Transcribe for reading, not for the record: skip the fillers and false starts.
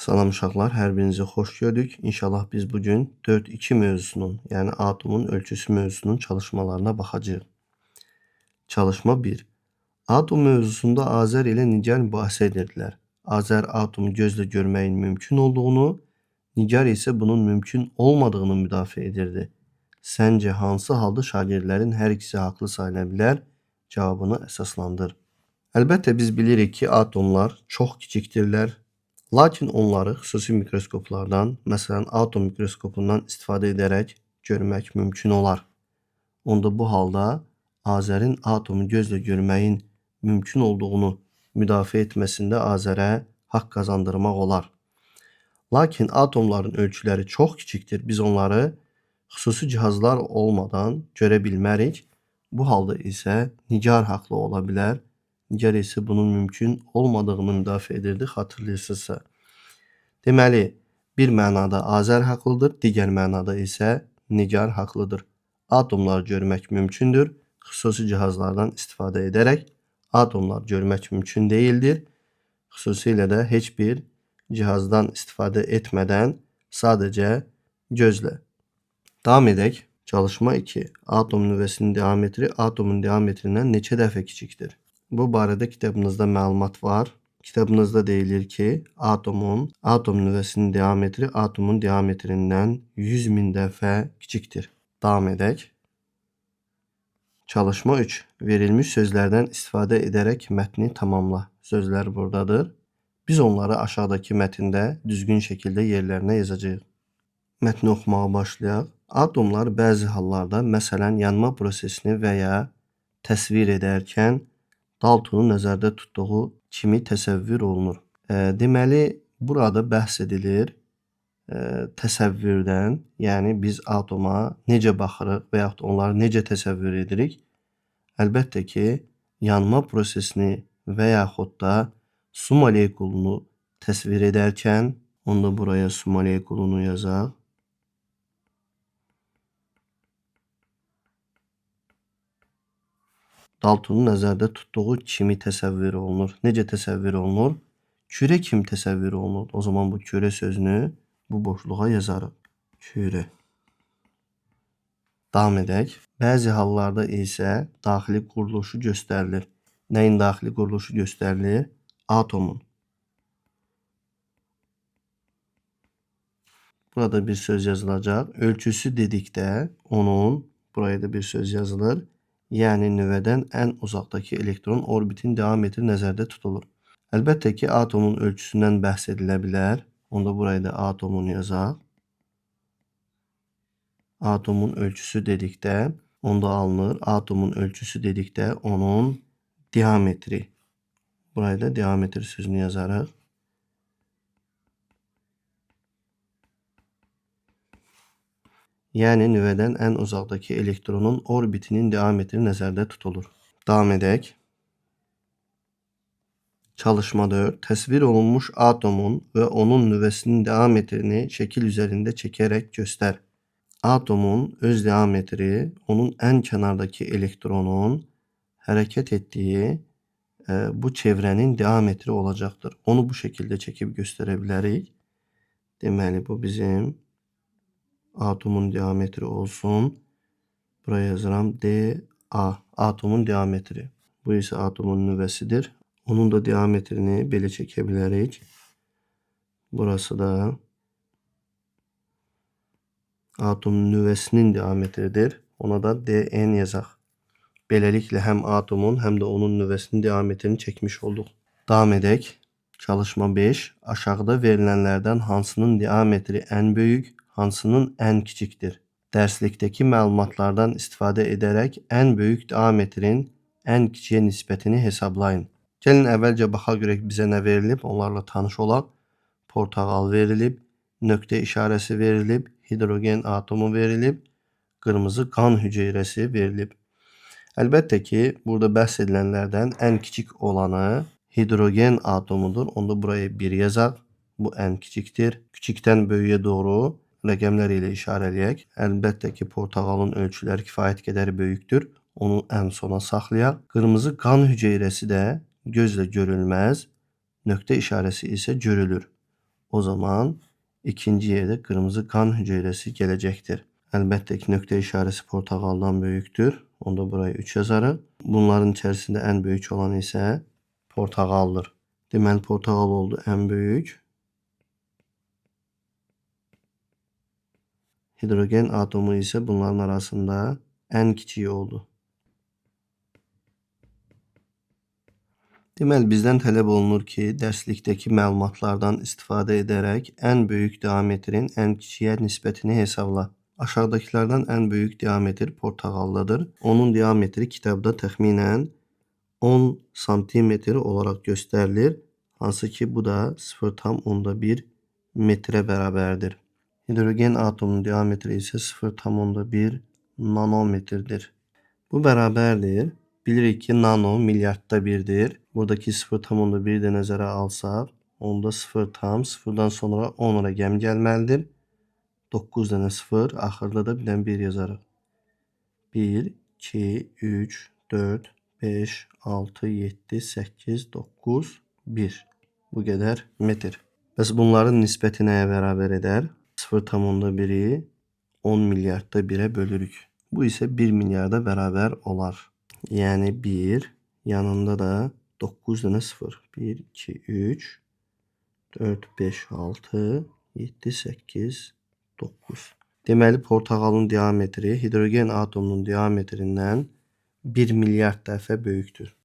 Salam uşaqlar, hər birinizi xoş gördük. İnşallah biz bugün 4.2 mövzusunun, yəni atomun ölçüsü mövzusunun çalışmalarına baxacağıq. Çalışma 1. Atom mövzusunda Azər ilə Nigar mübahisə edirdilər. Azər atomu gözlə görməyin mümkün olduğunu, Nigar isə bunun mümkün olmadığını müdafiə edirdi. Səncə hansı halda şagirdlərin hər ikisi haqlı sayıla bilər? Cavabını əsaslandır. Əlbəttə biz bilirik ki, atomlar çox kiçikdirlər. Lakin onları xüsusi mikroskoplardan, məsələn atom mikroskopundan istifadə edərək görmək mümkün olar. Onda bu halda Azərin atomu gözlə görməyin mümkün olduğunu müdafiə etməsində Azərə haqq qazandırmaq olar. Lakin atomların ölçüləri çox kiçikdir. Biz onları xüsusi cihazlar olmadan görə bilmərik. Bu halda isə Nigar haqlı ola bilər. Nigar isə bunun mümkün olmadığını müdafiə edirdi, xatırlayırsınızsa. Deməli, bir mənada Azər haqlıdır, digər mənada isə Nigar haqlıdır. Atomları görmək mümkündür, xüsusi cihazlardan istifadə edərək. Atomlar görmək mümkün deyildir, xüsusilə də heç bir cihazdan istifadə etmədən sadəcə gözlə. Davam edək. Çalışma 2. Atom nüvəsinin diametri atomun diametrindən neçə dəfə kiçikdir? Bu barədə kitabınızda məlumat var. Kitabınızda deyilir ki, atom nüvəsinin diametri atomun diametrindən 100.000 dəfə kiçikdir. Davam edək. Çalışma 3. Verilmiş sözlərdən istifadə edərək mətni tamamla. Sözlər buradadır. Biz onları aşağıdakı mətndə düzgün şəkildə yerlərinə yazacağıq. Mətni oxumağa başlayaq. Atomlar bəzi hallarda, məsələn, yanma prosesini və ya təsvir edərkən Daltonun nəzərdə tutduğu kimi təsəvvür olunur. Deməli, burada bəhs edilir təsəvvürdən, yəni biz atoma necə baxırıq və yaxud onları necə təsəvvür edirik? Əlbəttə ki, yanma prosesini və yaxud da su molekulunu təsvir edərkən, onda buraya su molekulunu yazaq. Daltonun nəzərdə tutduğu kimi təsəvvür olunur. Necə təsəvvür olunur? Kürə kimi təsəvvür olunur. O zaman bu kürə sözünü bu boşluğa yazarıq. Kürə. Davam edək. Bəzi hallarda isə daxili quruluşu göstərilir. Nəyin daxili quruluşu göstərilir? Atomun. Burada bir söz yazılacaq. Ölçüsü dedikdə onun, buraya da bir söz yazılır. Yəni nüvədən ən uzaqdakı elektron orbitin diametri nəzərdə tutulur. Əlbəttə ki, atomun ölçüsündən bəhs edilə bilər. Onda buraya da atomun yazaq. Atomun ölçüsü dedikdə onda alınır. Atomun ölçüsü dedikdə onun diametri. Buraya da diametr sözünü yazarıq. Yəni nüvədən ən uzaqdakı elektronun orbitinin diametri nəzərdə tutulur. Davam edək. Çalışma 4. Təsvir olunmuş atomun və onun nüvəsinin diametrini şəkil üzərində çəkərək göstər. Atomun öz diametri onun ən kənardakı elektronun hərəkət etdiyi bu çevrənin diametri olacaqdır. Onu bu şəkildə çəkib göstərə bilərik. Deməli, bu bizim atomun diametri olsun. Buraya yazıram dA. Atomun diametri. Bu isə atomun nüvəsidir. Onun da diametrini belə çəkə bilərik. Burası da atomun nüvəsinin diametridir. Ona da dN yazaq. Beləliklə həm atomun, həm də onun nüvəsinin diametrini çəkmiş olduq. Davam edək. Çalışma 5. Aşağıda verilənlərdən hansının diametri ən böyük, hansının ən kiçikdir? Dərslikdəki məlumatlardan istifadə edərək ən böyük diametrin ən kiçiyə nisbətini hesablayın. Gəlin əvvəlcə baxaq görək bizə nə verilib, onlarla tanış olaq. Portağal verilib, nöqtə işarəsi verilib, hidrogen atomu verilib, qırmızı qan hüceyrəsi verilib. Əlbəttə ki, burada bəhs edilənlərdən ən kiçik olanı hidrogen atomudur. Onda buraya 1 yazaq. Bu ən kiçikdir. Kiçikdən böyüyə doğru rəqəmlər ilə işarələyək. Əlbəttə ki, portağalın ölçüləri kifayət qədər böyükdür. Onu ən sona saxlayaq. Qırmızı qan hüceyrəsi də gözlə görülməz, nöqtə işarəsi isə görülür. o zaman ikinci yerdə qırmızı qan hüceyrəsi gələcəkdir. Əlbəttə ki, nöqtə işarəsi portağaldan böyükdür. Onda buraya 3 yazarıq. Bunların içərisində ən böyük olan isə portağaldır. Deməli, portağal oldu ən böyük. Hidrogen atomu isə bunların arasında ən kiçiyi oldu. Deməli, bizdən tələb olunur ki, dərslikdəki məlumatlardan istifadə edərək ən böyük diametrin ən kiçiyə nisbətini hesabla. Aşağıdakılardan ən böyük diametr portağaldadır. Onun diametri kitabda təxminən 10 santimetr olaraq göstərilir. Hansı ki, bu da 0,1 metrə bərabərdir. Hidrogen atomunun diametri isə 0,1 nanometrdir. Bu bərabərdir. Bilirik ki, nano milyardda birdir. Buradakı 0,1 də nəzərə alsaq, onda 0,0-dan sonra 10 rəqəmi gəlməlidir. 9 dənə 0, axırda da bir dənə 1 yazarıq. 1, 2, 3, 4, 5, 6, 7, 8, 9, 1. Bu qədər metr. Bəs bunların nisbəti nəyə bərabər edər? 0,1-i 10 milyardda 1-ə bölürük. Bu isə 1 milyarda bərabər olar. Yəni 1, yanında da 9 dənə 0. 1, 2, 3, 4, 5, 6, 7, 8, 9. Deməli, portağalın diametri hidrogen atomunun diametrindən 1 milyard dəfə böyükdür.